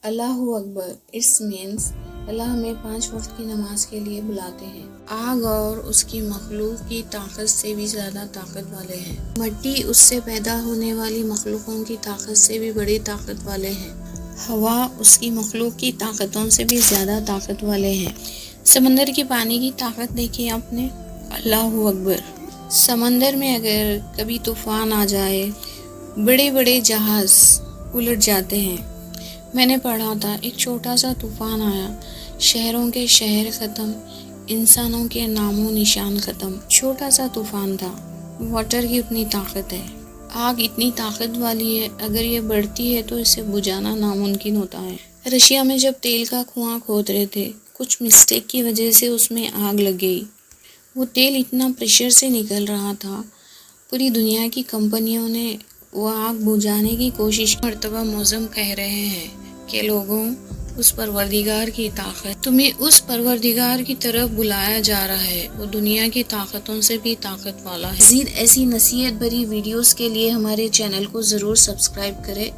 Allah Akbar it's means اللہ ہمیں 5 وقت کی نماز کے لیے بلاتے ہیں۔ آگ اور اس کی مخلوق کی طاقت سے بھی زیادہ طاقت والے ہیں۔ مٹی اس سے پیدا ہونے والی مخلوقوں کی طاقت سے بھی بڑی طاقت والے ہیں۔ ہوا اس کی مخلوق کی طاقتوں سے بھی زیادہ طاقت والے ہیں۔ سمندر کی پانی کی طاقت دیکھی آپ نے؟ اللہ اکبر۔ سمندر میں اگر کبھی طوفان آ جائے بڑے بڑے جہاز الٹ جاتے ہیں۔ میں نے پڑھا تھا ایک چھوٹا سا طوفان آیا، شہروں کے شہر ختم، انسانوں کے نام و نشان ختم۔ چھوٹا سا طوفان تھا۔ واٹر کی اتنی طاقت ہے، آگ اتنی طاقت والی ہے، اگر یہ بڑھتی ہے تو اسے بجھانا ناممکن ہوتا ہے۔ رشیا میں جب تیل کا کنواں کھود رہے تھے، کچھ مسٹیک کی وجہ سے اس میں آگ لگ گئی۔ وہ تیل اتنا پریشر سے نکل رہا تھا، پوری دنیا کی کمپنیوں نے وہ آگ بجھانے کی کوشش کی۔ مرتبہ معظم کہہ رہے ہیں کہ لوگوں، اس پروردگار کی طاقت، تمہیں اس پروردگار کی طرف بلایا جا رہا ہے، وہ دنیا کی طاقتوں سے بھی طاقت والا ہے۔ مزید ایسی نصیحت بھری ویڈیوز کے لیے ہمارے چینل کو ضرور سبسکرائب کریں